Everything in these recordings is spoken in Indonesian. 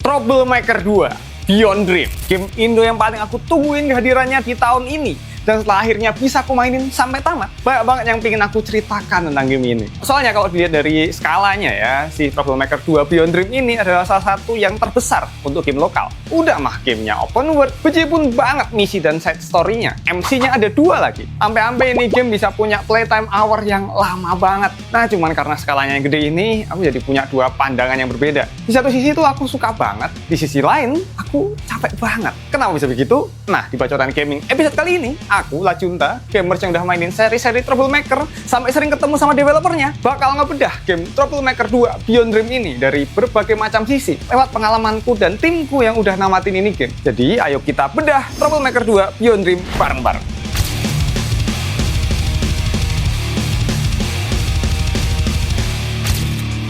Troublemaker 2 Beyond Dream, game Indo yang paling aku tungguin kehadirannya di tahun ini. Dan setelah akhirnya bisa aku mainin sampai tamat, banyak banget yang pengen aku ceritakan tentang game ini. Soalnya kalau dilihat dari skalanya ya, si Troublemaker 2 Beyond Dream ini adalah salah satu yang terbesar untuk game lokal. Udah mah gamenya open world, bejibun banget misi dan side story-nya. MC-nya ada 2 lagi. Sampai-sampai ini game bisa punya playtime hour yang lama banget. Nah cuman karena skalanya yang gede ini, aku jadi punya 2 pandangan yang berbeda. Di satu sisi tuh aku suka banget, di sisi lain aku capek banget. Kenapa bisa begitu? Nah di Bacotan Gaming episode kali ini, aku, Lajunta, gamers yang udah mainin seri-seri Troublemaker sampai sering ketemu sama developernya, bakal ngebedah game Troublemaker 2 Beyond Dream ini dari berbagai macam sisi lewat pengalamanku dan timku yang udah namatin ini game. Jadi ayo kita bedah Troublemaker 2 Beyond Dream bareng-bareng.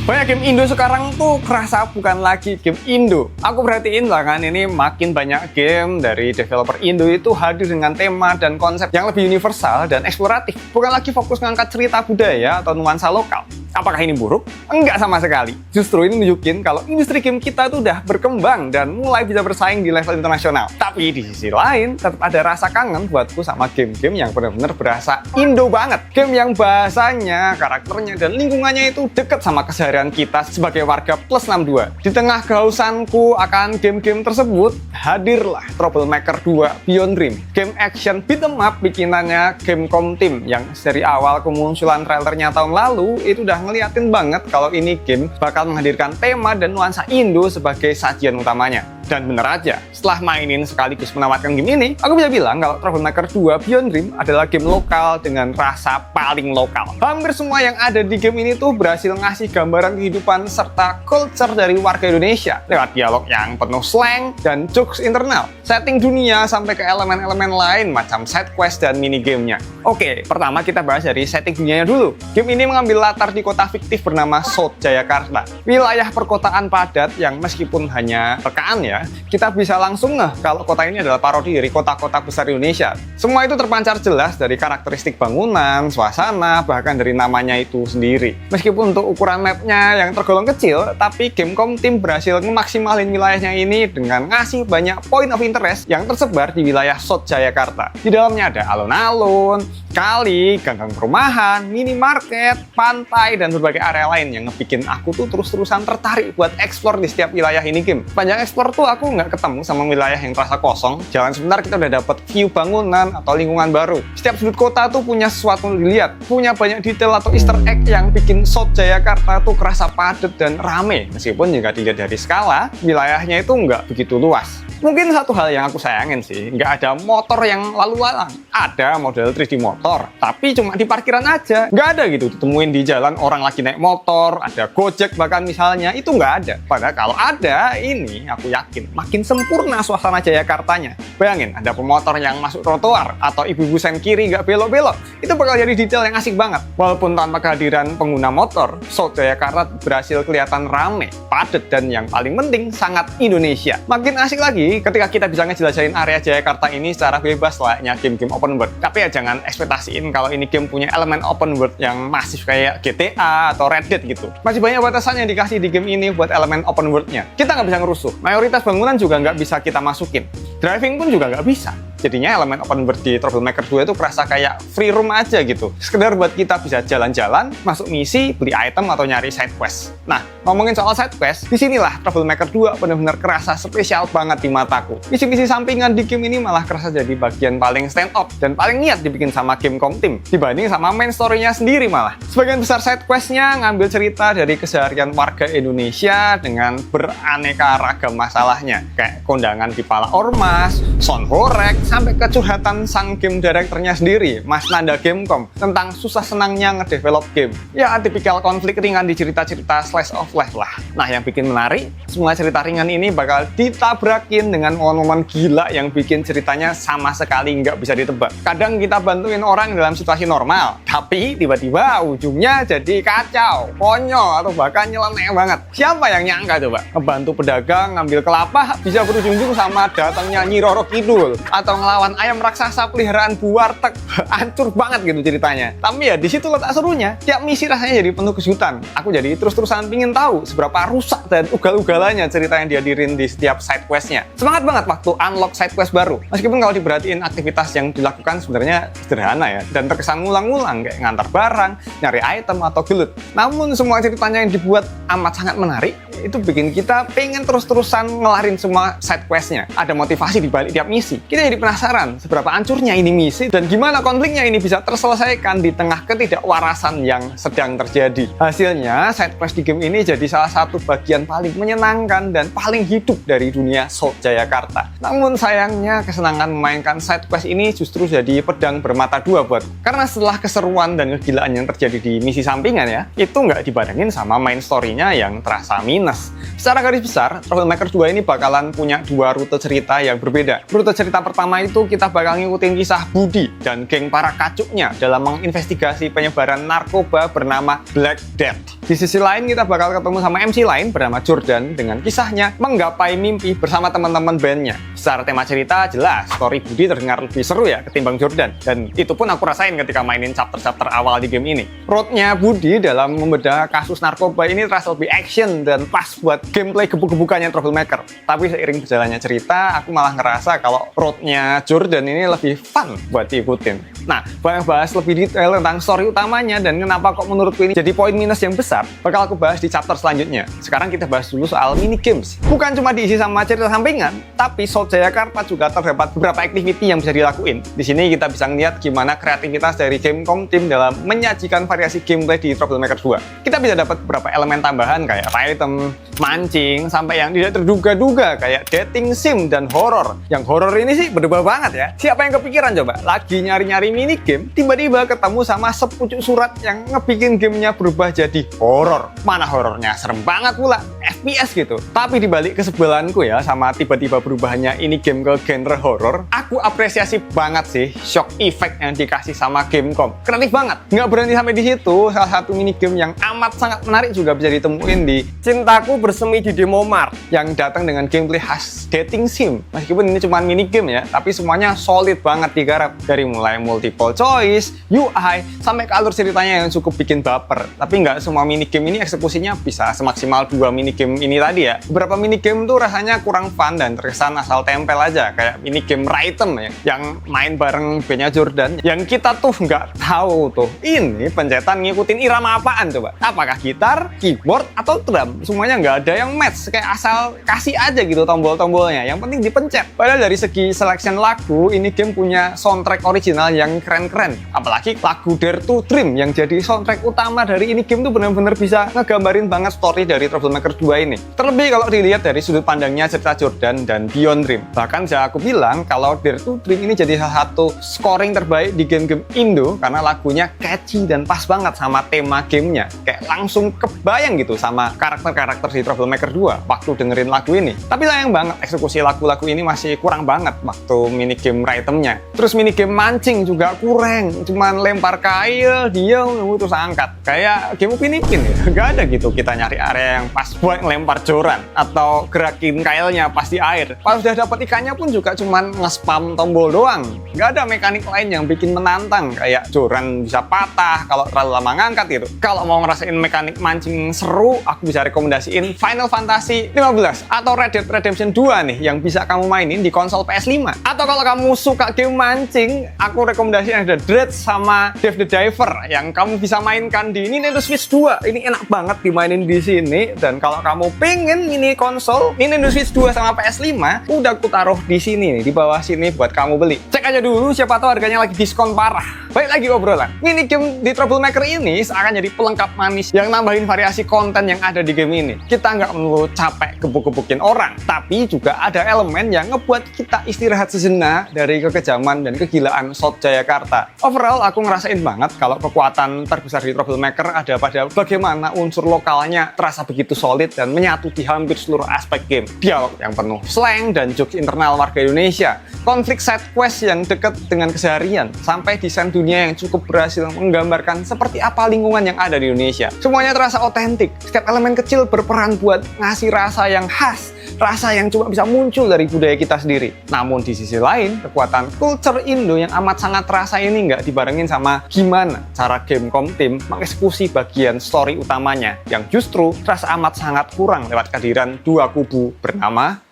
Banyak game Indo sekarang tuh kerasa bukan lagi game Indo. Aku perhatiin belakangan ini makin banyak game dari developer Indo itu hadir dengan tema dan konsep yang lebih universal dan eksploratif. Bukan lagi fokus ngangkat cerita budaya atau nuansa lokal. Apakah ini buruk? Enggak sama sekali. Justru ini nunjukin kalau industri game kita tuh udah berkembang dan mulai bisa bersaing di level internasional. Tapi di sisi lain, tetap ada rasa kangen buatku sama game-game yang benar-benar berasa Indo banget. Game yang bahasanya, karakternya, dan lingkungannya itu deket sama keseharian kita sebagai warga plus 62. Di tengah kehausanku akan game-game tersebut, hadirlah Troublemaker 2 Beyond Dream. Game action beat 'em up bikinannya Gamecom Team yang dari awal kemunculan trailernya tahun lalu itu udah ngeliatin banget kalau ini game bakal menghadirkan tema dan nuansa Indo sebagai sajian utamanya. Dan bener aja, setelah mainin sekaligus menamatkan game ini, aku bisa bilang kalau Troublemaker 2 Beyond Dream adalah game lokal dengan rasa paling lokal. Hampir semua yang ada di game ini tuh berhasil ngasih gambaran kehidupan serta culture dari warga Indonesia lewat dialog yang penuh slang dan jokes internal, setting dunia sampai ke elemen-elemen lain macam side quest dan minigamenya. Oke, pertama kita bahas dari setting dunianya dulu. Game ini mengambil latar di kota fiktif bernama South Jayakarta, wilayah perkotaan padat yang meskipun hanya rekaan ya, kita bisa langsung ngeh kalau kota ini adalah parodi dari kota-kota besar Indonesia. Semua itu terpancar jelas dari karakteristik bangunan, suasana, bahkan dari namanya itu sendiri. Meskipun untuk ukuran mapnya yang tergolong kecil, tapi Gamecom Team berhasil memaksimalin wilayahnya ini dengan ngasih banyak point of interest yang tersebar di wilayah South Jayakarta. Di dalamnya ada alun-alun, kali, gang-gang perumahan, minimarket, pantai, dan berbagai area lain yang ngebikin aku tuh terus-terusan tertarik buat explore di setiap wilayah ini game. Panjang explore tuh aku nggak ketemu sama wilayah yang terasa kosong. Jalan sebentar kita udah dapet view bangunan atau lingkungan baru. Setiap sudut kota tuh punya sesuatu untuk dilihat, punya banyak detail atau easter egg yang bikin South Jayakarta tuh kerasa padat dan rame. Meskipun jika dilihat dari skala, wilayahnya itu nggak begitu luas. Mungkin satu hal yang aku sayangin sih, nggak ada motor yang lalu lalang. Ada model 3D motor, tapi cuma di parkiran aja. Nggak ada gitu, ditemuin di jalan orang lagi naik motor, ada Gojek bahkan misalnya, itu nggak ada. Padahal kalau ada, ini aku yakin makin sempurna suasana Jayakartanya. Bayangin, ada pemotor yang masuk trotoar, atau ibu-ibu sen kiri nggak belok-belok. Itu bakal jadi detail yang asik banget. Walaupun tanpa kehadiran pengguna motor, South Jayakarta berhasil kelihatan rame, padat, dan yang paling penting, sangat Indonesia. Makin asik lagi ketika kita bisa ngejelajahin area Jayakarta ini secara bebas layaknya game-game open world. Tapi ya jangan ekspektasiin kalau ini game punya elemen open world yang masif kayak GTA atau Red Dead gitu. Masih banyak batasan yang dikasih di game ini buat elemen open world-nya. Kita nggak bisa ngerusuh. Mayoritas bangunan juga nggak bisa kita masukin. Driving pun juga nggak bisa. Jadinya elemen open world di Troublemaker 2 itu kerasa kayak free roam aja gitu. Sekedar buat kita bisa jalan-jalan, masuk misi, beli item, atau nyari side quest. Nah, ngomongin soal side quest, disinilah Troublemaker 2 benar-benar kerasa spesial banget di mataku. Misi-misi sampingan di game ini malah kerasa jadi bagian paling stand out dan paling niat dibikin sama Gamecom Team dibanding sama main story-nya sendiri malah. Sebagian besar side quest-nya ngambil cerita dari keseharian warga Indonesia dengan beraneka ragam masalahnya. Kayak kondangan di pala ormas, sound horek, sampai kecurhatan sang game directornya sendiri, Mas Nanda Gamecom, tentang susah senangnya ngedevelop game. Ya, tipikal konflik ringan di cerita-cerita slice of life lah. Nah, yang bikin menarik, semua cerita ringan ini bakal ditabrakin dengan momen-momen gila yang bikin ceritanya sama sekali nggak bisa ditebak. Kadang kita bantuin orang dalam situasi normal, tapi tiba-tiba ujungnya jadi kacau, konyol, atau bahkan nyeleneh banget. Siapa yang nyangka coba? Ngebantu pedagang ngambil kelapa bisa berujung-ujung sama datangnya Nyi Roro Kidul, atau ngelawan ayam raksasa peliharaan Buartek. Hancur banget gitu ceritanya. Tapi ya di situ letak serunya. Tiap misi rasanya jadi penuh kejutan. Aku jadi terus-terusan pingin tahu seberapa rusak dan ugal-ugalannya cerita yang dihadirin di setiap side quest-nya. Semangat banget waktu unlock side quest baru. Meskipun kalau diperhatiin aktivitas yang dilakukan sebenarnya sederhana ya, dan terkesan ngulang-ngulang kayak ngantar barang, nyari item atau gelut. Namun semua ceritanya yang dibuat amat sangat menarik. Itu bikin kita pengen terus-terusan ngelarin semua side quest-nya. Ada motivasi di balik tiap misi. Kita jadi penasaran seberapa hancurnya ini misi dan gimana konfliknya ini bisa terselesaikan di tengah ketidakwarasan yang sedang terjadi. Hasilnya, side quest di game ini jadi salah satu bagian paling menyenangkan dan paling hidup dari dunia Salt Jayakarta. Namun sayangnya, kesenangan memainkan side quest ini justru jadi pedang bermata dua buat. Karena setelah keseruan dan kegilaan yang terjadi di misi sampingan ya, itu nggak dibandingin sama main story-nya yang terasa minus. Secara garis besar, Troublemaker 2 ini bakalan punya dua rute cerita yang berbeda. Rute cerita pertama itu kita bakal ngikutin kisah Budi dan geng para kacuknya dalam menginvestigasi penyebaran narkoba bernama Black Death. Di sisi lain kita bakal ketemu sama MC lain bernama Jordan dengan kisahnya menggapai mimpi bersama teman-teman bandnya. Secara tema cerita jelas, story Budi terdengar lebih seru ya ketimbang Jordan. Dan itu pun aku rasain ketika mainin chapter-chapter awal di game ini. Roadnya Budi dalam membedah kasus narkoba ini terasa lebih action dan pas buat gameplay gebuk-gebukannya Troublemaker. Tapi seiring berjalannya cerita, aku malah ngerasa kalau roadnya Jordan ini lebih fun buat diikutin. Nah, bahas lebih detail tentang story utamanya dan kenapa kok menurutku ini jadi poin minus yang besar, bakal aku bahas di chapter selanjutnya. Sekarang kita bahas dulu soal mini games. Bukan cuma diisi sama cerita sampingan, tapi Salt Jayakarta juga terdapat beberapa activity yang bisa dilakuin. Di sini kita bisa ngeliat gimana kreativitas dari Gamecom Team dalam menyajikan variasi gameplay di Troublemaker 2. Kita bisa dapat beberapa elemen tambahan kayak item, mancing, sampai yang tidak terduga-duga kayak dating sim dan horror. Yang horror ini sih berdebah banget ya. Siapa yang kepikiran coba? Lagi nyari-nyari mini game, tiba-tiba ketemu sama sepucuk surat yang ngebikin gamenya berubah jadi horror. Mana horornya? Serem banget pula. FPS gitu. Tapi dibalik kesebelanku ya sama tiba-tiba berubahnya ini game ke genre horror, aku apresiasi banget sih shock effect yang dikasih sama Gamecom. Kreatif banget. Nggak berhenti sampai di situ, salah satu mini game yang amat sangat menarik juga bisa ditemuin di Cintaku Bersemi di Demo Mart yang datang dengan gameplay khas dating sim. Meskipun ini cuma mini game ya, tapi semuanya solid banget digarap. Dari mulai multiple choice, UI, sampai ke alur ceritanya yang cukup bikin baper. Tapi nggak semua mini game ini eksekusinya bisa semaksimal dua mini game ini tadi ya. Beberapa mini game tuh rasanya kurang fun dan terkesan asal tempel aja. Kayak mini game Rhythm ya, yang main bareng bandnya Jordan. Yang kita tuh nggak tahu tuh, ini pencetan ngikutin irama apaan coba. Apakah gitar, keyboard, atau drum? Semuanya nggak ada yang match. Kayak asal kasih aja gitu tombol-tombolnya. Yang penting dipencet. Padahal dari segi selection lagu, ini game punya soundtrack original yang keren-keren. Apalagi lagu Dare to Dream yang jadi soundtrack utama dari ini game tuh bener-bener bisa ngegambarin banget story dari Troublemaker 2 ini. Terlebih kalau dilihat dari sudut pandangnya cerita Jordan dan Beyond Dream. Bahkan bisa aku bilang kalau Dare to Dream ini jadi salah satu scoring terbaik di game-game Indo karena lagunya catchy dan pas banget sama tema gamenya. Kayak langsung kebayang gitu sama karakter-karakter di Troublemaker 2 waktu dengerin lagu ini. Tapi sayang banget eksekusi lagu-lagu ini masih kurang banget waktu minigame Rhythm-nya. Terus minigame mancing juga kurang, cuman lempar kail, dia terus angkat. Kayak game Upin Ipin ya, nggak ada gitu kita nyari area yang pas buat ngelempar joran atau gerakin kailnya pas di air. Pas udah dapet ikannya pun juga cuman nge-spam tombol doang. Nggak ada mekanik lain yang bikin menantang, kayak joran bisa patah kalau terlalu lama ngangkat gitu. Kalau mau ngerasain mekanik mancing seru, aku bisa rekomendasiin Final Fantasy 15 atau Red Dead Redemption 2 nih yang bisa kamu mainin di konsol PS5. Atau kalau kamu suka game mancing, aku rekomendasiin ada Dread sama Dave the Diver yang kamu bisa mainkan di Nintendo Switch 2. Ini enak banget dimainin di sini, dan kalau kamu pengen mini konsol Nintendo Switch 2 sama PS5, udah aku taruh di sini nih, di bawah sini buat kamu beli. Cek aja dulu, siapa tahu harganya lagi diskon parah. Baik lagi obrolan. Mini game di Troublemaker ini akan jadi pelengkap manis yang nambahin variasi konten yang ada di game ini. Kita nggak perlu capek gebuk-gebukin orang, tapi juga ada elemen yang ngebuat kita istirahat sejenak dari kekejaman dan kegilaan Salt Jayakarta. Overall, aku ngerasain banget kalau kekuatan terbesar di Troublemaker ada pada bagaimana unsur lokalnya terasa begitu solid dan menyatu di hampir seluruh aspek game. Dialog yang penuh slang dan jokes internal warga Indonesia, konflik side quest yang dekat dengan keseharian, sampai desain dunia dunia yang cukup berhasil menggambarkan seperti apa lingkungan yang ada di Indonesia. Semuanya terasa otentik, setiap elemen kecil berperan buat ngasih rasa yang khas, rasa yang cuma bisa muncul dari budaya kita sendiri. Namun di sisi lain, kekuatan culture Indo yang amat sangat terasa ini nggak dibarengin sama gimana cara Gamecom Team mengeksekusi bagian story utamanya, yang justru terasa amat sangat kurang lewat kehadiran dua kubu bernama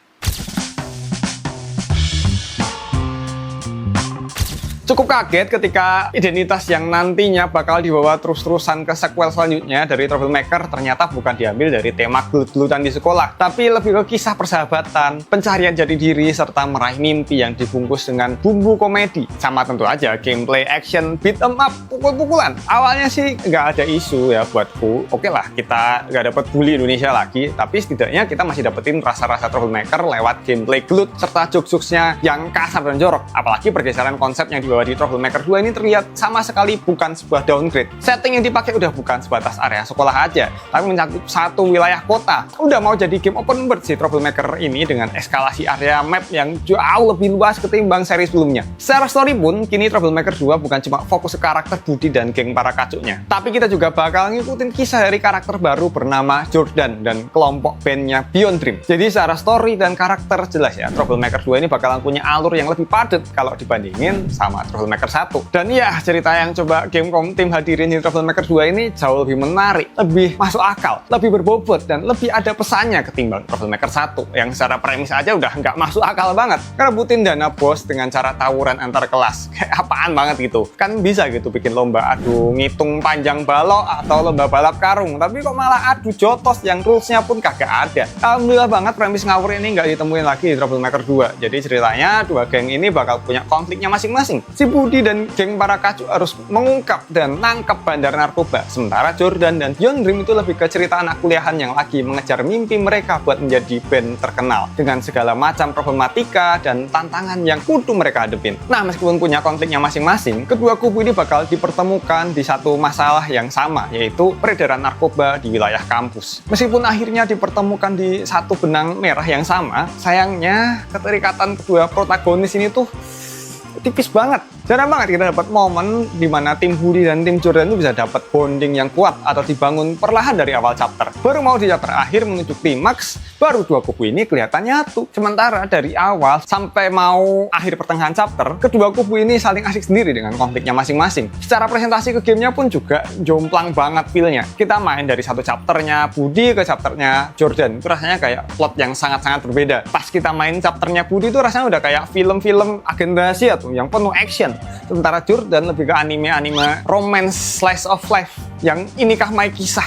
cukup kaget ketika identitas yang nantinya bakal dibawa terus-terusan ke sequel selanjutnya dari Troublemaker ternyata bukan diambil dari tema gelut-gelutan di sekolah, tapi lebih ke kisah persahabatan, pencarian jati diri, serta meraih mimpi yang dibungkus dengan bumbu komedi. Sama tentu aja gameplay action beat 'em up, pukul-pukulan. Awalnya sih nggak ada isu ya buatku. Oke lah, kita nggak dapat bully Indonesia lagi, tapi setidaknya kita masih dapetin rasa-rasa Troublemaker lewat gameplay gelut serta jokes-jokesnya yang kasar dan jorok. Apalagi pergeseran konsep yang dibawa di Troublemaker 2 ini terlihat sama sekali bukan sebuah downgrade. Setting yang dipakai udah bukan sebatas area sekolah aja, tapi mencakup satu wilayah kota. Udah mau jadi game open world sih Troublemaker ini dengan eskalasi area map yang jauh lebih luas ketimbang seri sebelumnya. Secara story pun, kini Troublemaker 2 bukan cuma fokus ke karakter Budi dan geng para kacuknya, tapi kita juga bakal ngikutin kisah dari karakter baru bernama Jordan dan kelompok bandnya Beyond Dream. Jadi secara story dan karakter jelas ya, Troublemaker 2 ini bakalan punya alur yang lebih padat kalau dibandingin sama Troublemaker 1. Dan ya, cerita yang coba Gamecom Team hadirin di Troublemaker 2 ini jauh lebih menarik, lebih masuk akal, lebih berbobot, dan lebih ada pesannya ketimbang Troublemaker 1 yang secara premis aja udah nggak masuk akal banget. Ngerebutin dana bos dengan cara tawuran antar kelas. Kayak apaan banget gitu. Kan bisa gitu bikin lomba adu ngitung panjang balok atau lomba balap karung, tapi kok malah adu jotos yang rulesnya pun kagak ada. Alhamdulillah banget premis ngawur ini nggak ditemuin lagi di Troublemaker 2. Jadi ceritanya dua geng ini bakal punya konfliknya masing-masing. Si Budi dan geng para kacuk harus mengungkap dan nangkep bandar narkoba. Sementara Jordan dan Beyond Dream itu lebih ke cerita anak kuliahan yang lagi mengejar mimpi mereka buat menjadi band terkenal. Dengan segala macam problematika dan tantangan yang kudu mereka hadepin. Nah, meskipun punya konfliknya masing-masing, kedua kubu ini bakal dipertemukan di satu masalah yang sama, yaitu peredaran narkoba di wilayah kampus. Meskipun akhirnya dipertemukan di satu benang merah yang sama, sayangnya keterikatan kedua protagonis ini tuh tipis banget. Jarang banget kita dapat momen di mana tim Budi dan tim Jordan itu bisa dapat bonding yang kuat atau dibangun perlahan dari awal chapter. Baru mau di chapter akhir menuju klimaks, baru dua kubu ini kelihatan nyatu. Sementara dari awal sampai mau akhir pertengahan chapter, kedua kubu ini saling asik sendiri dengan konfliknya masing-masing. Secara presentasi ke gamenya pun juga jomplang banget feel-nya. Kita main dari satu chapternya Budi ke chapternya Jordan, itu rasanya kayak plot yang sangat-sangat berbeda. Pas kita main chapternya Budi itu rasanya udah kayak film-film agen rahasia tuh, yang penuh action. Sementara Jordan lebih ke anime-anime romance slice of life yang inikah my kisah.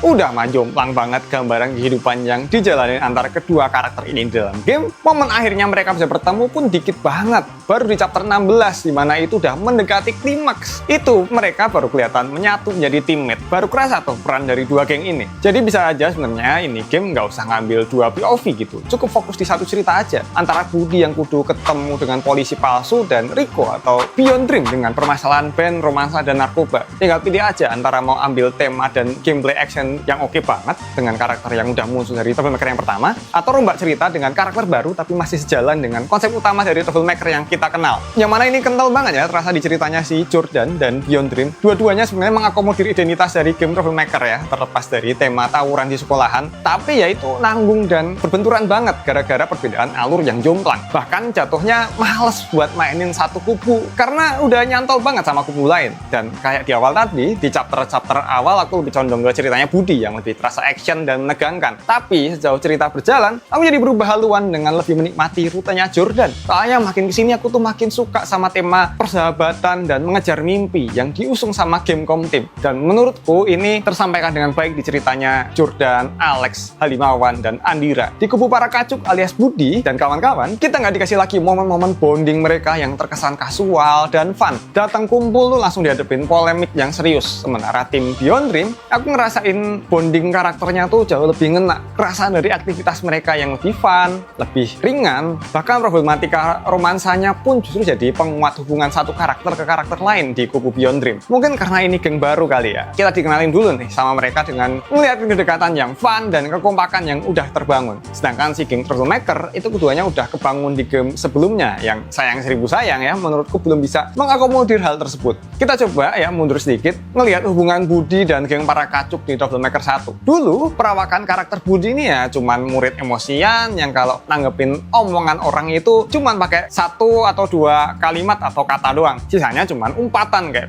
Udah mah jomplang banget gambaran kehidupan yang dijalani antara kedua karakter ini dalam game. Momen akhirnya mereka bisa bertemu pun dikit banget. Baru di chapter 16, dimana itu udah mendekati klimaks. Itu mereka baru kelihatan menyatu menjadi teammate. Baru kerasa tuh peran dari dua geng ini. Jadi bisa aja sebenarnya ini game nggak usah ngambil dua POV gitu. Cukup fokus di satu cerita aja. Antara Budi yang kudu ketemu dengan polisi palsu dan Rico atau Beyond Dream dengan permasalahan band, romansa, dan narkoba. Tinggal pilih aja antara mau ambil tema dan gameplay action yang oke banget dengan karakter yang udah muncul dari Troublemaker yang pertama, atau rombak cerita dengan karakter baru tapi masih sejalan dengan konsep utama dari Troublemaker yang kita kenal. Yang mana ini kental banget ya terasa di ceritanya si Jordan dan Beyond Dream. Dua-duanya sebenarnya mengakomodir identitas dari game Troublemaker ya, terlepas dari tema tawuran di sekolahan, tapi ya itu nanggung dan berbenturan banget gara-gara perbedaan alur yang jomplang. Bahkan jatuhnya males buat mainin satu kubu karena udah nyantol banget sama kubu lain. Dan kayak di awal tadi, di chapter-chapter awal aku lebih condong ke ceritanya Budi yang lebih terasa action dan menegangkan. Tapi sejauh cerita berjalan, aku jadi berubah haluan dengan lebih menikmati rutenya Jordan. Soalnya makin kesini aku tuh makin suka sama tema persahabatan dan mengejar mimpi yang diusung sama Gamecom Team. Dan menurutku ini tersampaikan dengan baik di ceritanya Jordan, Alex, Halimawan, dan Andira. Di kubu para kacuk alias Budi dan kawan-kawan, kita nggak dikasih lagi momen-momen bonding mereka yang terkesan kasual dan fun. Datang kumpul tuh langsung dihadapin polemik yang serius. Sementara tim Beyond Dream, aku ngerasain bikin bonding karakternya tuh jauh lebih ngena. Kerasa dari aktivitas mereka yang lebih fun, lebih ringan, bahkan problematika romansanya pun justru jadi penguat hubungan satu karakter ke karakter lain di kubu Beyond Dream. Mungkin karena ini geng baru kali ya. Kita dikenalin dulu nih sama mereka dengan melihat kedekatan yang fun dan kekompakan yang udah terbangun. Sedangkan si geng Troublemaker itu keduanya udah kebangun di game sebelumnya yang sayang seribu sayang ya, menurutku belum bisa mengakomodir hal tersebut. Kita coba ya mundur sedikit ngelihat hubungan Budi dan geng para kacuk di Troublemaker 1. Dulu perawakan karakter Budi ini ya cuman murid emosian yang kalau nanggepin omongan orang itu cuman pakai satu atau dua kalimat atau kata doang. Sisanya cuman umpatan kayak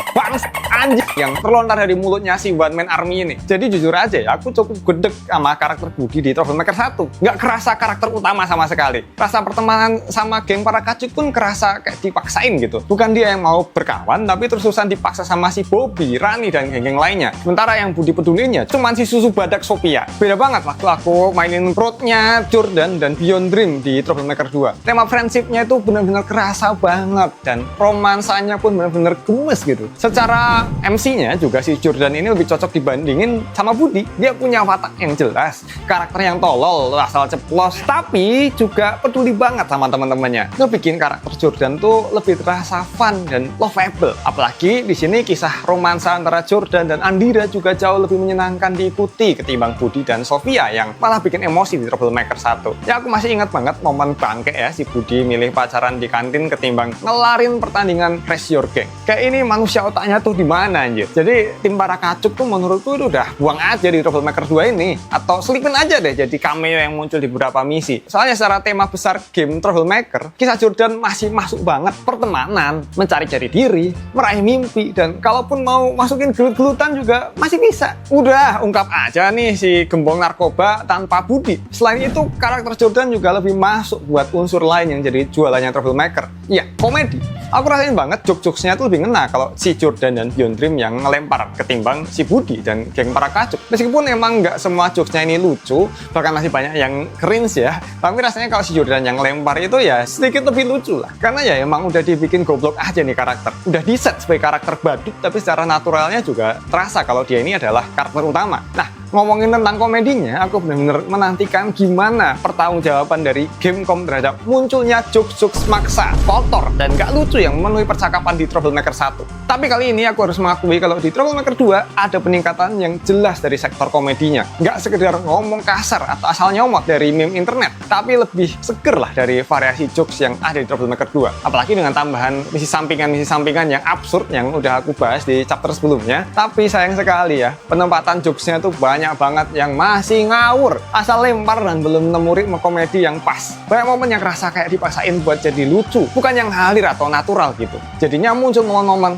bangsa anjing yang terlontar dari mulutnya si One Man Army ini. Jadi jujur aja ya, aku cukup gedek sama karakter Budi di Troublemaker 1. Nggak kerasa karakter utama sama sekali. Rasa pertemanan sama geng para kacuk pun kerasa kayak dipaksain gitu. Bukan dia yang mau berkawan, tapi terus-terusan dipaksa sama si Bobby, Rani, dan geng-geng lainnya. Sementara yang Budi pedulinya cuman si susu badak Sophia. Beda banget waktu aku mainin roadnya Jordan dan Beyond Dream di Troublemaker 2. Tema friendship-nya itu benar-benar kerasa banget dan romansanya pun benar-benar gemes gitu. Secara MC-nya juga si Jordan ini lebih cocok dibandingin sama Budi. Dia punya watak yang jelas, karakter yang tolol, asal ceplos, tapi juga peduli banget sama teman-temannya. Itu bikin karakter Jordan tuh lebih terasa fun dan lovable. Apalagi di sini kisah romansa antara Jordan dan Andira juga jauh lebih menyenangkan diikuti ketimbang Budi dan Sophia yang malah bikin emosi di Troublemaker 1. Ya aku masih ingat banget momen bangke ya si Budi milih pacaran di kantin ketimbang ngelarin pertandingan Raise Your Gang. Kayak ini manusia otaknya tuh di mana anjir. Jadi tim para kacuk tuh menurutku itu udah buang aja di Troublemaker 2 ini, atau selipin aja deh jadi cameo yang muncul di beberapa misi. Soalnya secara tema besar game Troublemaker, kisah Jordan masih masuk banget pertemanan, mencari-cari diri, meraih mimpi, dan kalaupun mau masukin gelut-gelutan juga masih bisa. Udah ungkap aja nih si gembong narkoba tanpa Budi. Selain itu karakter Jordan juga lebih masuk buat unsur lain yang jadi jualannya Troublemaker. Iya, komedi. Aku rasain banget jokes-jokesnya tuh lebih ngena kalau si Jordan dan Beyond Dream yang ngelempar ketimbang si Budi dan geng para kacuk. Meskipun emang nggak semua jokesnya ini lucu, bahkan masih banyak yang cringe ya, tapi rasanya kalau si Jordan yang ngelempar itu ya sedikit lebih lucu lah. Karena ya emang udah dibikin goblok aja nih karakter. Udah di set sebagai karakter badut, tapi secara naturalnya juga terasa kalau dia ini adalah karakter utama. Nah, ngomongin tentang komedinya, aku benar-benar menantikan gimana pertanggungjawaban dari Gamecom terhadap munculnya jokes-jokes maksa, kotor, dan gak lucu yang memenuhi percakapan di Troublemaker 1. Tapi kali ini aku harus mengakui kalau di Troublemaker 2 ada peningkatan yang jelas dari sektor komedinya. Gak sekedar ngomong kasar atau asal nyomot dari meme internet, tapi lebih seger lah dari variasi jokes yang ada di Troublemaker 2. Apalagi dengan tambahan misi sampingan yang absurd yang udah aku bahas di chapter sebelumnya. Tapi sayang sekali ya, penempatan jokesnya tuh banyak banget yang masih ngawur, asal lempar dan belum nemu ritme komedi yang pas. Banyak momen yang kerasa kayak dipaksain buat jadi lucu, bukan yang halir atau natural gitu. Jadinya muncul momen-momen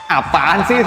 apaan sih?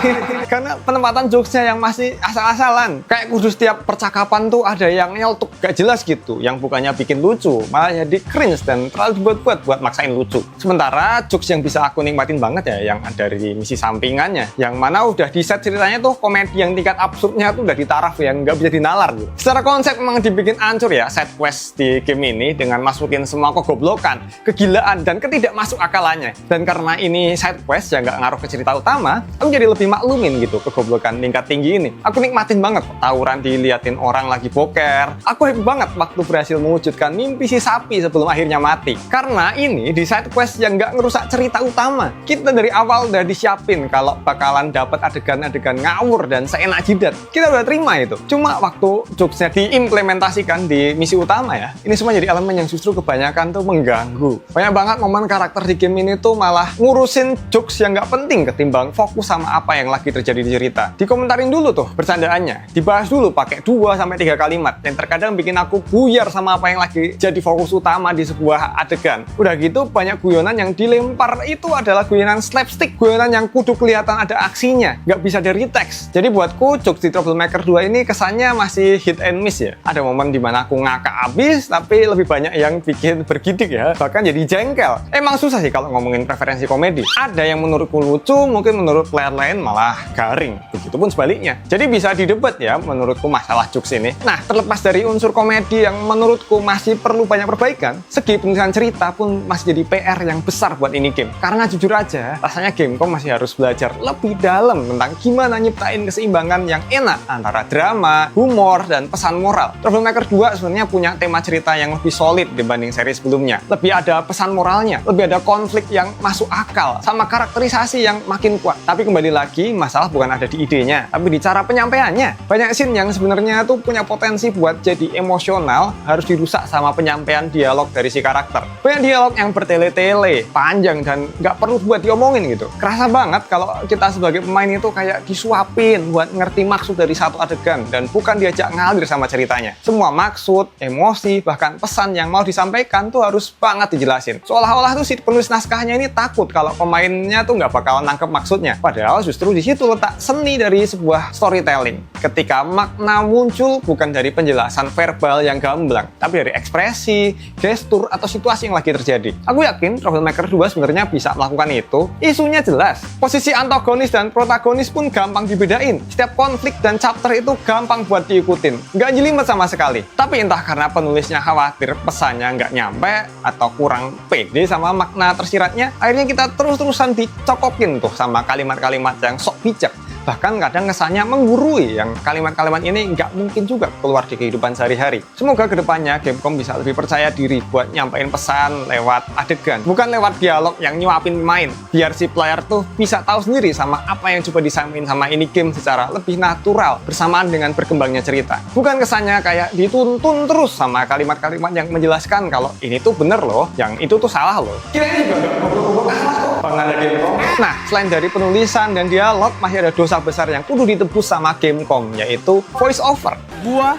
Karena penempatan jokesnya yang masih asal-asalan. Kayak kudu setiap percakapan tuh ada yang nyeltuk gak jelas gitu, yang bukannya bikin lucu, malah jadi cringe dan terlalu dibuat-buat buat maksain lucu. Sementara jokes yang bisa aku nikmatin banget ya, yang ada di misi sampingannya, yang mana udah di set ceritanya tuh komedi yang tingkat absurdnya tuh udah ditaraf yang gak bisa dinalar gitu. Secara konsep memang dibikin ancur ya side quest di game ini dengan masukin semua kegoblokan, kegilaan, dan ketidakmasuk akalannya. Dan karena ini side quest yang gak ngaruh ke cerita utama, aku jadi lebih maklumin gitu kegoblokan tingkat tinggi ini. Aku nikmatin banget tawuran diliatin orang lagi boker. Aku happy banget waktu berhasil mewujudkan mimpi si sapi sebelum akhirnya mati. Karena ini di side quest yang nggak ngerusak cerita utama. Kita dari awal udah disiapin kalau bakalan dapat adegan-adegan ngawur dan seenak jidat. Kita udah terima itu. Cuma waktu jokesnya diimplementasikan di misi utama ya, ini semua jadi elemen yang justru kebanyakan tuh mengganggu. Banyak banget momen karakter di game ini tuh malah ngurusin jokes yang nggak penting ketimbang fokus sama apa yang lagi terjadi di cerita. Dikomentarin dulu tuh bercandaannya, dibahas dulu pakai 2-3 kalimat, yang terkadang bikin aku buyar sama apa yang lagi jadi fokus utama di sebuah adegan. Udah gitu banyak guyonan yang dilempar itu adalah guyonan slapstick, guyonan yang kudu kelihatan ada aksinya, nggak bisa dari teks. Jadi buatku jokes di Troublemaker 2 ini kesannya masih hit and miss ya. Ada momen dimana aku ngakak abis, tapi lebih banyak yang bikin bergidik ya, bahkan jadi jengkel. Emang susah sih kalau ngomongin preferensi komedi. Ada yang menurutku lucu, mungkin menurut player lain malah garing. Begitupun sebaliknya. Jadi bisa didebat ya menurutku masalah jokes ini. Nah, terlepas dari unsur komedi yang menurutku masih perlu banyak perbaikan, segi penulisan cerita pun masih jadi PR yang besar buat ini game. Karena jujur aja, rasanya Gamecom masih harus belajar lebih dalam tentang gimana nyiptain keseimbangan yang enak antara drama, humor, dan pesan moral. Troublemaker 2 sebenarnya punya tema cerita yang lebih solid dibanding seri sebelumnya. Lebih ada pesan moralnya, lebih ada konflik yang masuk akal, sama karakterisasi yang makin kuat. Tapi kembali lagi, masalah bukan ada di idenya, tapi di cara penyampaiannya. Banyak scene yang sebenarnya tuh punya potensi buat jadi emosional, harus dirusak sama penyampaian dialog dari si karakter. Banyak dialog yang bertele-tele, panjang, dan nggak perlu buat diomongin gitu. Kerasa banget kalau kita sebagai pemain itu kayak disuapin buat ngerti maksud dari satu adegan, dan bukan diajak ngalir sama ceritanya. Semua maksud, emosi, bahkan pesan yang mau disampaikan tuh harus banget dijelasin. Seolah-olah tuh si penulis naskahnya ini takut kalau pemainnya tuh nggak bakalan nangkep maksudnya. Padahal justru di situ letak seni dari sebuah storytelling. Ketika makna muncul bukan dari penjelasan verbal yang gamblang, tapi dari ekspresi, gestur, atau situasi yang lagi terjadi. Aku yakin Troublemaker 2 sebenarnya bisa melakukan itu. Isunya jelas. Posisi antagonis dan protagonis pun gampang dibedain. Setiap konflik dan chapter itu gampang buat diikutin. Nggak jelimet sama sekali. Tapi entah karena penulisnya khawatir pesannya nggak nyampe atau kurang pede sama makna tersiratnya, akhirnya kita terus-terusan dicokokin tuh sama kalimat-kalimat yang sok bijak. Bahkan kadang kesannya menggurui, yang kalimat-kalimat ini nggak mungkin juga keluar di kehidupan sehari-hari. Semoga kedepannya Gamecom bisa lebih percaya diri buat nyampein pesan lewat adegan, bukan lewat dialog yang nyuapin pemain. Biar si player tuh bisa tahu sendiri sama apa yang coba disampaikan sama ini game secara lebih natural bersamaan dengan berkembangnya cerita. Bukan kesannya kayak dituntun terus sama kalimat-kalimat yang menjelaskan kalau ini tuh bener loh, yang itu tuh salah loh. Kira-kira juga nggak goblok-goblok amat kok pengen Gamecom. Nah, selain dari penulisan dan dialog, masih ada dosa besar yang kudu ditebus sama Gamecom, yaitu voice over. Gua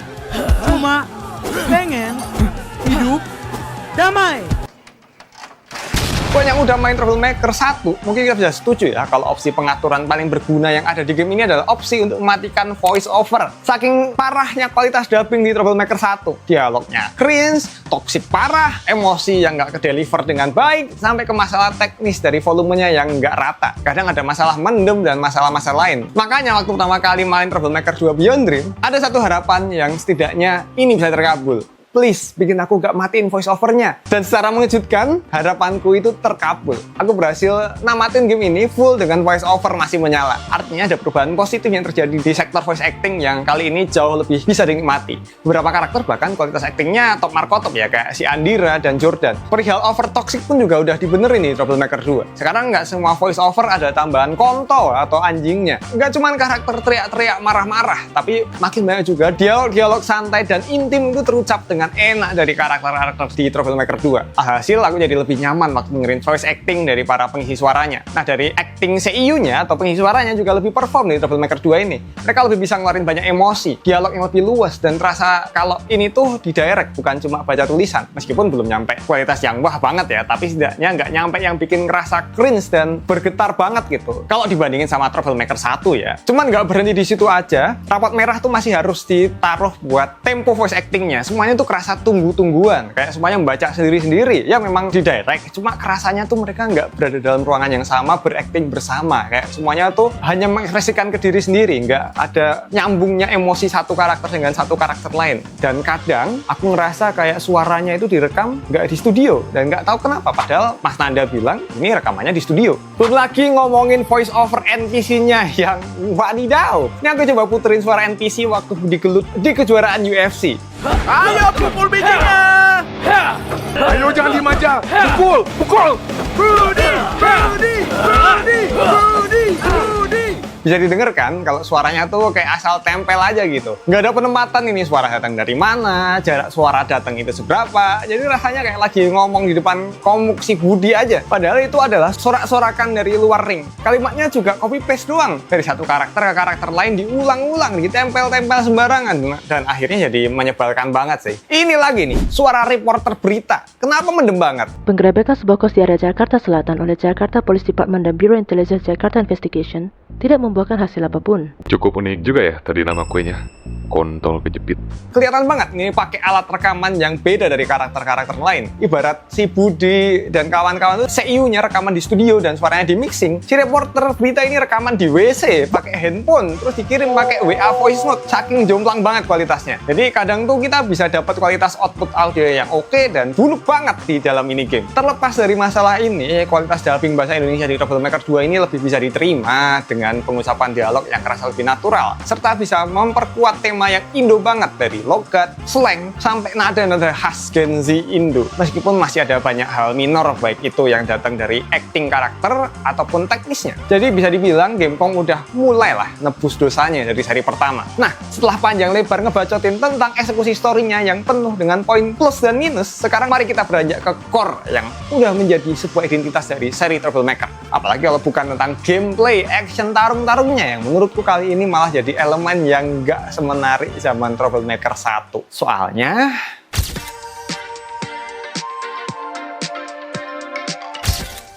cuma pengen hidup damai. Buat yang udah main Troublemaker 1, mungkin kita bisa setuju ya kalau opsi pengaturan paling berguna yang ada di game ini adalah opsi untuk mematikan voice over. Saking parahnya kualitas dubbing di Troublemaker 1, dialognya cringe, toxic parah, emosi yang nggak ke-deliver dengan baik, sampai ke masalah teknis dari volumenya yang nggak rata. Kadang ada masalah mendem dan masalah-masalah lain. Makanya waktu pertama kali main Troublemaker 2 Beyond Dream, ada satu harapan yang setidaknya ini bisa terkabul. Please, bikin aku gak matiin voice overnya. Dan secara mengejutkan, harapanku itu terkabul. Aku berhasil namatin game ini full dengan voice over masih menyala. Artinya ada perubahan positif yang terjadi di sektor voice acting yang kali ini jauh lebih bisa dinikmati. Beberapa karakter bahkan kualitas actingnya top markotop ya, kayak si Andira dan Jordan. Perihal over toxic pun juga udah dibenerin di Troublemaker 2. Sekarang nggak semua voice over ada tambahan kontol atau anjingnya. Nggak cuman karakter teriak-teriak marah-marah, tapi makin banyak juga dialog-dialog santai dan intim itu terucap dengan enak dari karakter-karakter di Troublemaker 2. Alhasil aku jadi lebih nyaman waktu dengerin voice acting dari para pengisi suaranya. Nah, dari acting CEU-nya atau pengisi suaranya juga lebih perform di Troublemaker 2 ini. Mereka lebih bisa ngeluarin banyak emosi, dialog yang lebih luas, dan terasa kalau ini tuh didirect, bukan cuma baca tulisan. Meskipun belum nyampe kualitas yang wah banget ya, tapi setidaknya nggak nyampe yang bikin ngerasa cringe dan bergetar banget gitu. Kalau dibandingin sama Troublemaker 1 ya. Cuman nggak berhenti di situ aja, rapot merah tuh masih harus ditaruh buat tempo voice actingnya. Semuanya tuh rasa tunggu-tungguan, kayak semuanya membaca sendiri-sendiri. Ya memang di direct, cuma kerasanya tuh mereka nggak berada dalam ruangan yang sama, berakting bersama. Kayak semuanya tuh hanya mengekspresikan ke diri sendiri, nggak ada nyambungnya emosi satu karakter dengan satu karakter lain. Dan kadang aku ngerasa kayak suaranya itu direkam nggak di studio, dan nggak tahu kenapa. Padahal Mas Nanda bilang ini rekamannya di studio. Belum lagi ngomongin voice over NPC-nya yang wadidaw. Ini aku coba puterin suara NPC waktu digelut di kejuaraan UFC. Ayo pukul bijinya. Ayo jangan dimanja. Pukul, pukul. Budi, Budi, Budi, Budi, Budi. Bisa didengarkan kalau suaranya tuh kayak asal tempel aja gitu. Nggak ada penempatan ini suara datang dari mana, jarak suara datang itu seberapa. Jadi rasanya kayak lagi ngomong di depan komuk si Budi aja. Padahal itu adalah sorak-sorakan dari luar ring. Kalimatnya juga copy paste doang. Dari satu karakter ke karakter lain diulang-ulang, ditempel-tempel sembarangan. Dan akhirnya jadi menyebalkan banget sih. Ini lagi nih, suara reporter berita. Kenapa mendem banget? Penggerebekan sebuah kos di area Jakarta Selatan oleh Jakarta Police Department dan Bureau Intelligence Jakarta Investigation tidak membuahkan hasil apapun. Cukup unik juga ya tadi nama kuenya. Kontol kejepit. Kelihatan banget nih pakai alat rekaman yang beda dari karakter-karakter lain. Ibarat si Budi dan kawan-kawan itu CEU-nya rekaman di studio dan suaranya di mixing. Si reporter berita ini rekaman di WC pakai handphone terus dikirim pakai WA voice note. Saking jomplang banget kualitasnya. Jadi kadang tuh kita bisa dapat kualitas output audio yang oke dan buluk banget di dalam ini game. Terlepas dari masalah ini, kualitas dubbing bahasa Indonesia di Troublemaker 2 ini lebih bisa diterima dengan pengucapan dialog yang kerasa lebih natural serta bisa memperkuat tema yang Indo banget dari logat, slang, sampai nada-nada khas Gen Z Indo. Meskipun masih ada banyak hal minor baik itu yang datang dari acting karakter ataupun teknisnya. Jadi bisa dibilang Gamecom udah mulailah nebus dosanya dari seri pertama. Nah, setelah panjang lebar ngebacotin tentang eksekusi story-nya yang penuh dengan poin plus dan minus, sekarang mari kita beranjak ke core yang udah menjadi sebuah identitas dari seri Troublemaker. Apalagi kalau bukan tentang gameplay, action tarung-tarungnya yang menurutku kali ini malah jadi elemen yang nggak semenarik zaman Troublemaker 1. Soalnya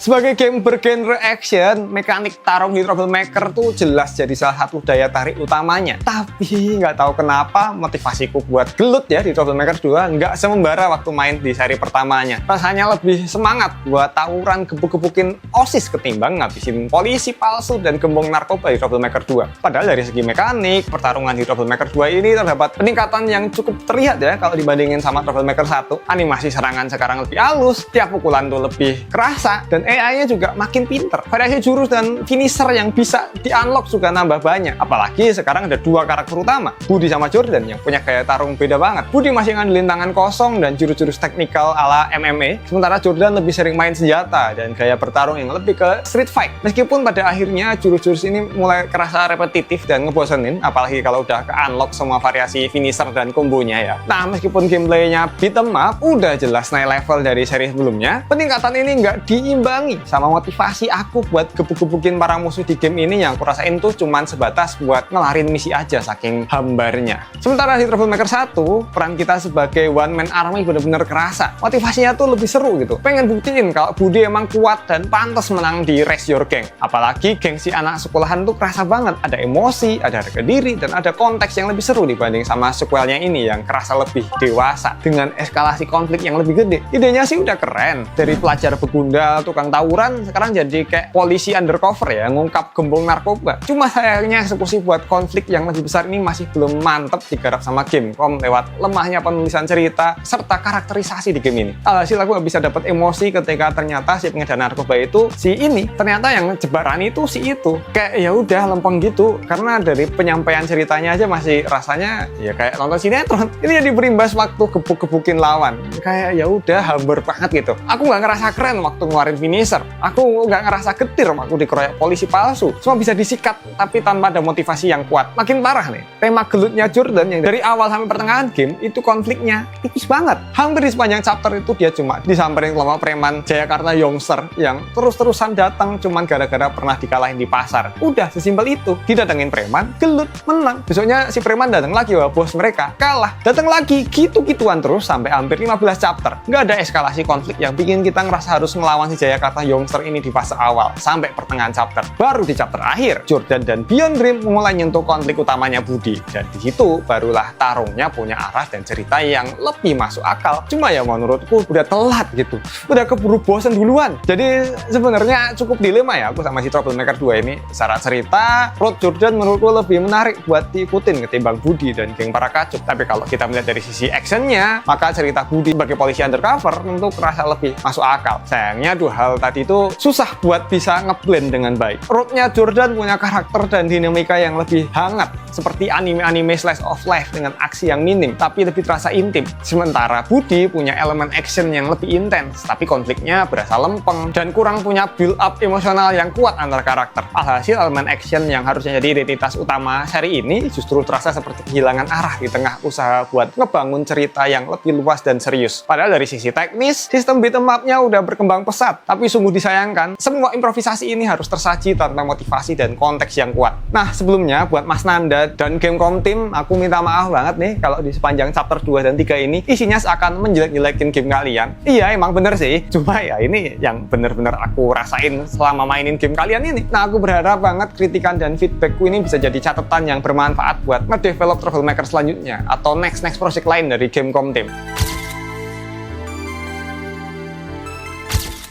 sebagai game bergenre action, mekanik tarung di Troublemaker tuh jelas jadi salah satu daya tarik utamanya. Tapi nggak tahu kenapa motivasiku buat gelut ya di Troublemaker 2 nggak semembara waktu main di seri pertamanya. Rasanya lebih semangat buat tawuran gebuk-gebukin OSIS ketimbang ngabisin polisi palsu dan gembong narkoba di Troublemaker 2. Padahal dari segi mekanik, pertarungan di Troublemaker 2 ini terdapat peningkatan yang cukup terlihat ya kalau dibandingin sama Troublemaker 1. Animasi serangan sekarang lebih halus, tiap pukulan tuh lebih kerasa, dan AI-nya juga makin pinter. Variasi jurus dan finisher yang bisa di-unlock juga nambah banyak. Apalagi sekarang ada dua karakter utama, Budi sama Jordan, yang punya gaya tarung beda banget. Budi masih ngandelin tangan kosong dan jurus-jurus teknikal ala MMA, sementara Jordan lebih sering main senjata dan gaya bertarung yang lebih ke street fight. Meskipun pada akhirnya jurus-jurus ini mulai kerasa repetitif dan ngebosenin, apalagi kalau udah ke-unlock semua variasi finisher dan kombonya ya. Nah, meskipun gameplaynya beat 'em up udah jelas naik level dari seri sebelumnya, peningkatan ini nggak diimbangi sama motivasi aku buat gebuk-gebukin para musuh di game ini yang aku rasain tuh cuman sebatas buat ngelarin misi aja saking hambarnya. Sementara di Troublemaker 1, peran kita sebagai one man army bener-bener kerasa. Motivasinya tuh lebih seru gitu. Pengen buktiin kalau Budi emang kuat dan pantas menang di Raise Your Gang. Apalagi gengsi anak sekolahan tuh kerasa banget. Ada emosi, ada harga diri, dan ada konteks yang lebih seru dibanding sama sequelnya ini yang kerasa lebih dewasa dengan eskalasi konflik yang lebih gede. Idenya sih udah keren. Dari pelajar begundal, tukang tawuran, sekarang jadi kayak polisi undercover ya, ngungkap gembong narkoba. Cuma sayangnya eksekusi buat konflik yang lebih besar ini masih belum mantep digarap sama Gamecom lewat lemahnya penulisan cerita serta karakterisasi di game ini. Alhasil aku gak bisa dapat emosi ketika ternyata si pengedar narkoba itu si ini, ternyata yang jebakan itu si itu. Kayak ya udah lempeng gitu, karena dari penyampaian ceritanya aja masih rasanya ya kayak nonton sinetron. Ini jadi berimbas waktu gebuk-gebukin lawan. Kayak ya udah hambar banget gitu. Aku nggak ngerasa keren waktu ngeluarin finisher. Aku nggak ngerasa getir waktu dikeroyok polisi palsu. Semua bisa disikat, tapi tanpa ada motivasi yang kuat. Makin parah nih, tema gelutnya Jordan yang dari awal sampai pertengahan game, itu konfliknya tipis banget. Hampir di sepanjang chapter itu dia cuma disamperin kelompok preman Jayakarta Youngster yang terus-terusan datang cuman gara-gara pernah dikalahin di pasar. Udah, sesimpel itu. Didatengin preman, gelut, menang. Besoknya si preman datang lagi, wah bos mereka kalah. Datang lagi, gitu-gituan terus sampai hampir 15 chapter. Nggak ada eskalasi konflik yang bikin kita ngerasa harus melawan si Jayakarta Youngster ini di fase awal sampai pertengahan chapter. Baru di chapter akhir, Jordan dan Beyond Dream mulai nyentuh konflik utamanya Budi. Dan di situ barulah tarungnya punya arah dan cerita yang lebih masuk akal. Cuma ya menurutku udah telat gitu. Udah keburu bosen duluan. Jadi sebenarnya cukup dilema ya aku sama si Troublemaker 2 ini. Secara cerita, Road Jordan menurutku lebih menarik buat diikutin ketimbang Budi dan geng para kacut. Tapi kalau kita melihat dari sisi actionnya, maka cerita Budi sebagai polisi undercover tentu kerasa lebih masuk akal. Sayangnya dua hal tadi itu susah buat bisa ngeblend dengan baik. Roadnya Jordan punya karakter dan dinamika yang lebih hangat, seperti anime-anime slice of life dengan aksi yang minim, tapi lebih terasa intim. Sementara Budi punya elemen action yang lebih intens, tapi konfliknya berasa lempeng dan kurang punya build up emosional yang kuat antar karakter. Alhasil elemen action yang harusnya jadi identitas utama seri ini justru terasa seperti kehilangan arah di tengah usaha buat ngebangun cerita yang lebih luas dan serius. Padahal dari sisi teknis, sistem beat 'em up-nya udah berkembang pesat, tapi sungguh disayangkan, semua improvisasi ini harus tersaji tanpa motivasi dan konteks yang kuat. Nah, sebelumnya buat Mas Nanda dan Gamecom Team, aku minta maaf banget nih kalau di sepanjang chapter 2 dan 3 ini isinya seakan menjelek-jelekin game kalian. Iya, emang bener sih. Cuma ya ini yang bener-bener aku rasain selama mainin game kalian ini. Nah, aku berharap banget kritikan dan feedbackku ini bisa jadi catatan yang bermanfaat buat ngedevelop Troublemaker selanjutnya atau next project lain dari Gamecom Team.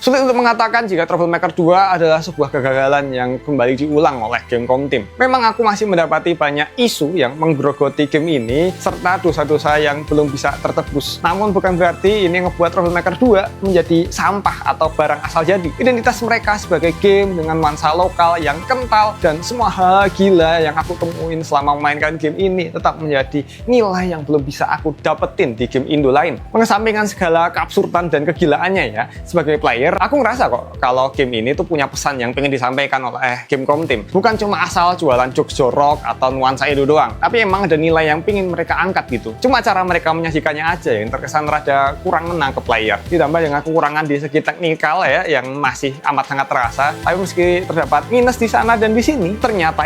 Sulit untuk mengatakan jika Troublemaker 2 adalah sebuah kegagalan yang kembali diulang oleh Gamecom Team. Memang aku masih mendapati banyak isu yang menggerogoti game ini, serta dosa-dosa yang belum bisa tertebus. Namun bukan berarti ini ngebuat Troublemaker 2 menjadi sampah atau barang asal jadi. Identitas mereka sebagai game dengan nuansa lokal yang kental dan semua hal gila yang aku temuin selama memainkan game ini tetap menjadi nilai yang belum bisa aku dapetin di game Indo lain. Mengesampingkan segala keabsurdan dan kegilaannya ya, sebagai player aku ngerasa kok kalau game ini tuh punya pesan yang pengen disampaikan oleh Gamecom Team. Bukan cuma asal jualan jokes jorok atau nuansa Indo doang, tapi emang ada nilai yang pengen mereka angkat gitu. Cuma cara mereka menyajikannya aja yang terkesan rada kurang menangkap player. Ditambah dengan kekurangan di segi teknikal ya yang masih amat sangat terasa. Tapi meski terdapat minus di sana dan di sini, ternyata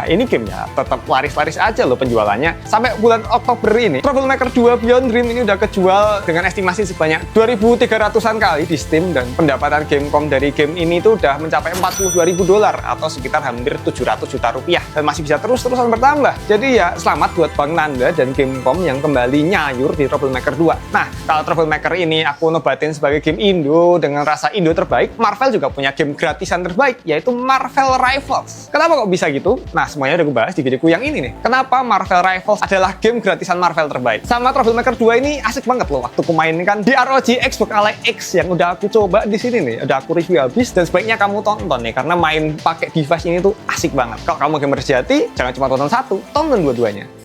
ini game ya tetap laris-laris aja loh penjualannya. Sampai bulan Oktober ini, Troublemaker 2 Beyond Dream ini udah kejual dengan estimasi sebanyak 2.300-an kali di Steam, dan pendapatan Gamecom dari game ini tuh udah mencapai $42.000 atau sekitar hampir 700 juta rupiah dan masih bisa terus-terusan bertambah. Jadi ya selamat buat Bang Nanda dan Gamecom yang kembali nyayur di Troublemaker 2. Nah, kalau Troublemaker ini aku nobatin sebagai game Indo dengan rasa Indo terbaik, Marvel juga punya game gratisan terbaik, yaitu Marvel Rivals. Kenapa kok bisa gitu? Nah, semuanya udah gue bahas di videoku yang ini nih. Kenapa Marvel Rivals adalah game gratisan Marvel terbaik? Sama Troublemaker 2 ini asik banget loh waktu ku mainkan di ROG Xbox Ally X yang udah aku coba di sini nih, udah aku review habis, dan sebaiknya kamu tonton nih karena main pakai device ini tuh asik banget. Kalau kamu gamer sejati, jangan cuma tonton satu, tonton dua-duanya.